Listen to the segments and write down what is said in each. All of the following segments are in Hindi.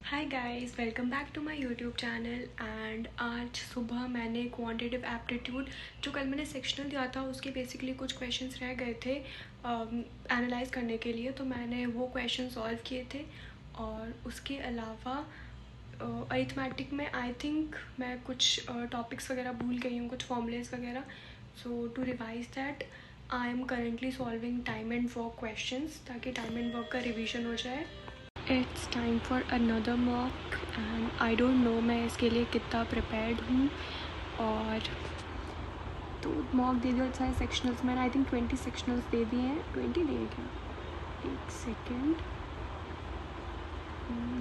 Hi guys, welcome back to my YouTube channel. And आज सुबह मैंने क्वांटिटेटिव एप्टीट्यूड जो कल मैंने सेक्शनल दिया था उसके बेसिकली कुछ क्वेश्चंस रह गए थे एनालाइज करने के लिए, तो मैंने वो क्वेश्चन सॉल्व किए थे। और उसके अलावा अरिथमेटिक में आई थिंक मैं कुछ टॉपिक्स वगैरह भूल गई हूँ, कुछ फॉर्मूलेस वगैरह। So to revise that I am currently solving time and work questions ताकि टाइम एंड वर्क का रिविजन हो जाए। It's time for another mock and I don't know मैं इसके लिए कितना प्रिपेयर्ड हूँ। और तो मॉक दे दिया सारे सेक्शनल्स मैंने, आई थिंक 20 सेक्शनल्स दे दिए हैं। 20 दिए क्या? एक सेकेंड,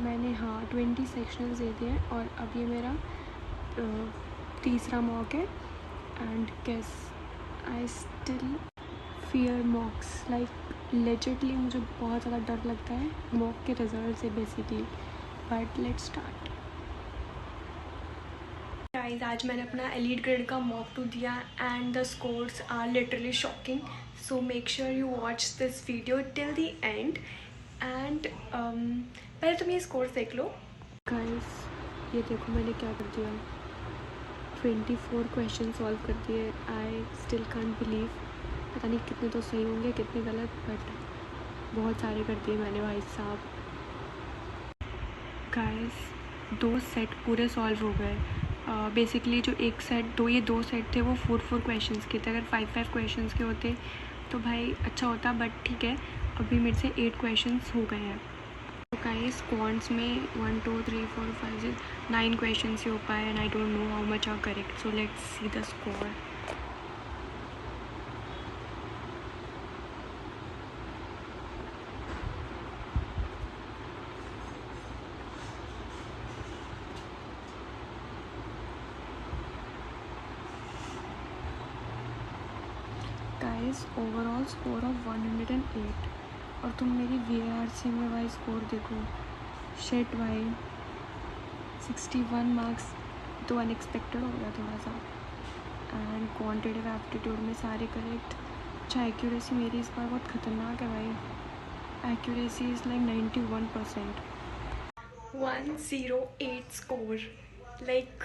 मैंने 20 सेक्शनल्स दे दिए हैं और अब ये मेरा तीसरा मॉक है। And guess I still fear mocks, like legitly मुझे बहुत ज़्यादा डर लगता है मॉक के रिजल्ट से basically. But let's start guys. आज मैंने अपना एलीट ग्रेड का मॉक टू दिया and the scores are literally shocking. So make sure you watch this video till the end. And पहले तुम ये स्कोर्स देख लो गाइस। ये देखो मैंने क्या कर दिया, 24 क्वेश्चन सॉल्व कर दिए। आई स्टिल कांट बिलीव, पता नहीं कितने तो सही होंगे कितने गलत, बट बहुत सारे कर दिए मैंने भाई साहब। गाइस 2 सेट पूरे सॉल्व हो गए। बेसिकली जो एक सेट ये दो सेट थे वो 4 क्वेश्चंस के थे। अगर 5 क्वेश्चंस के होते तो भाई अच्छा होता, बट ठीक है अभी मेरे से 8 क्वेश्चंस हो गए हैं। तो गाइस क्वांट्स में 1 2 3 4 5 6 9 क्वेश्चंस ही हो पाए and I don't know how much are correct. So let's see the score. Guys overall score of 108 और तुम मेरी VARC में भाई स्कोर देखो, शिट भाई 61 मार्क्स तो अनएक्सपेक्टेड हो गया थोड़ा सा। एंड क्वांटिटेटिव एप्टीट्यूड में सारे करेक्ट। अच्छा एक्यूरेसी मेरी इस बार बहुत ख़तरनाक है भाई, accuracy is like 91%। 108 score, like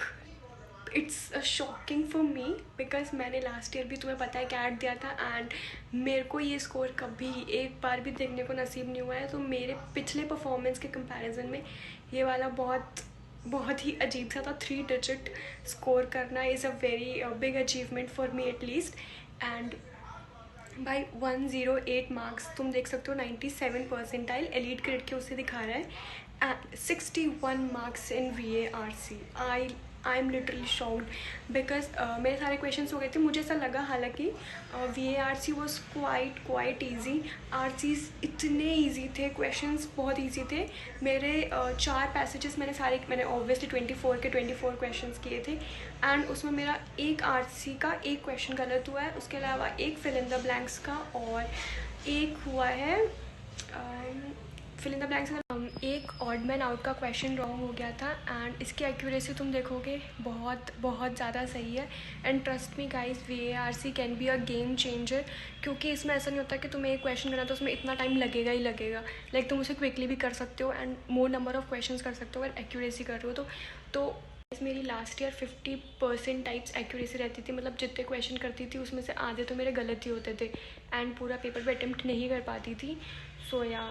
it's a shocking for me because मैंने लास्ट ईयर भी तुम्हें पता है कैट दिया था एंड मेरे को ये स्कोर कभी एक बार भी देखने को नसीब नहीं हुआ है। तो मेरे पिछले परफॉर्मेंस के कंपैरिजन में ये वाला बहुत ही अजीब सा था। 3 डिजिट स्कोर करना is a very big achievement for me at least. And भाई 108 मार्क्स तुम देख सकते हो, 97 परसेंटाइल एलीट ग्रेड के उससे दिखा रहा है and 61 marks in VARC। I am literally shocked because मेरे सारे क्वेश्चन हो गए थे। मुझे ऐसा लगा हालांकि VARC was quite easy. RCs इतने ईजी थे, क्वेश्चंस बहुत ईजी थे। मेरे 4 पैसेजेस मैंने ऑब्वियसली 24 के 24 क्वेश्चंस किए थे एंड उसमें मेरा एक RC का एक क्वेश्चन गलत हुआ है। उसके अलावा एक फिल इन द ब्लैंक्स का और एक हुआ है फिल इन द ब्लैंक्स का एक ऑड मैन आउट का क्वेश्चन रॉन्ग हो गया था। एंड इसकी एक्यूरेसी तुम देखोगे बहुत ज़्यादा सही है। And trust me guys, VARC can be a game changer क्योंकि इसमें ऐसा नहीं होता कि तुम्हें एक क्वेश्चन करना तो उसमें इतना टाइम लगेगा ही लगेगा। लाइक तुम उसे क्विकली भी कर सकते हो and more number of question कर सकते हो अगर एक्यूरेसी कर रहे हो तो मेरी लास्ट ईयर 50% टाइप्स एक्यूरेसी रहती थी। मतलब जितने क्वेश्चन करती थी उसमें से आधे तो मेरे गलत ही होते थे एंड पूरा पेपर पे अटेम्प्ट नहीं कर पाती थी। सो या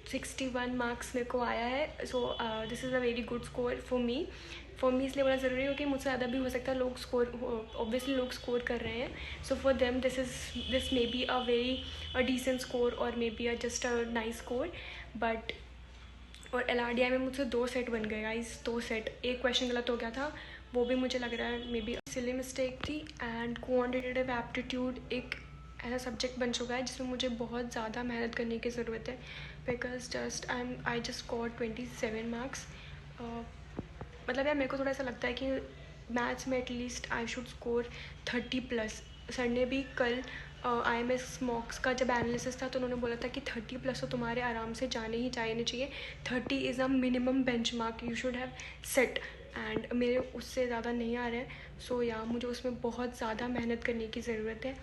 61 मार्क्स मेरे को आया है। So this is a very good score for me इसलिए बड़ा ज़रूरी हो कि मुझसे ज़्यादा भी हो सकता है। लोग स्कोर ऑब्वियसली लोग स्कोर कर रहे हैं, so for them this may be a very decent score और may be just a nice score. But और LRDI में मुझसे 2 सेट बन गए गाइस, 2 सेट। एक क्वेश्चन गलत हो गया था, वो भी मुझे लग रहा है मे बी सिली मिस्टेक थी। एंड क्वांटिटेटिव एप्टीट्यूड एक ऐसा सब्जेक्ट बन चुका है जिसमें मुझे बहुत ज़्यादा मेहनत करने की ज़रूरत है because I just score 27 marks. मतलब यार मेरे को थोड़ा ऐसा लगता है कि मैथ्स में at least I should score 30+। Sir ने भी कल IMS मॉक्स का जब एनालिसिस था तो उन्होंने बोला था कि 30+ तो तुम्हारे आराम से जाने ही चाहिए। 30 is a minimum bench mark you should have set and मेरे उससे ज़्यादा नहीं आ रहे हैं। सो या मुझे उसमें बहुत ज़्यादा मेहनत करने की ज़रूरत है।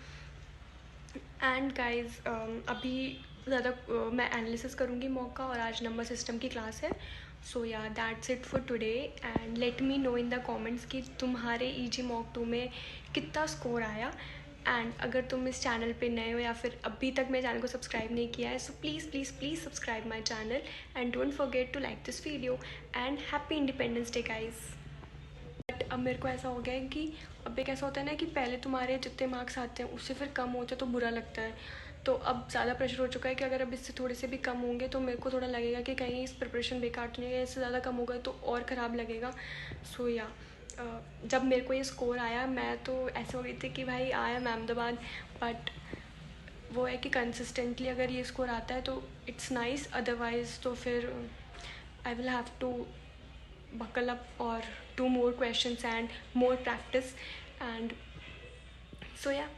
एंड गाइज अभी ज़्यादा मैं एनालिसिस करूँगी मॉक का और आज नंबर सिस्टम की क्लास है सो या that's it for today and let me know in the comments कि तुम्हारे ईजी मॉक 2 में कितना स्कोर आया। एंड अगर तुम इस चैनल पे नए हो या फिर अभी तक मेरे चैनल को सब्सक्राइब नहीं किया है, so please please please subscribe my channel and don't forget to like this video and happy independence day guys. But अब मेरे को ऐसा हो गया है कि अब एक ऐसा होता है ना कि पहले तुम्हारे जितने मार्क्स आते हैं उससे फिर कम होते तो बुरा लगता है। तो अब ज़्यादा प्रेशर हो चुका है कि अगर अब इससे थोड़े से भी कम होंगे तो मेरे को थोड़ा लगेगा कि कहीं इस प्रिपरेशन बेकार तो नहीं है, इससे ज़्यादा कम होगा तो और ख़राब लगेगा। सो या जब मेरे को ये स्कोर आया मैं तो ऐसे हो गई थी कि भाई आई एम अहमदाबाद। बट वो है कि कंसिस्टेंटली अगर ये स्कोर आता है तो इट्स नाइस, अदरवाइज़ तो फिर I will have to buckle up or do more questions and more practice. And so yeah,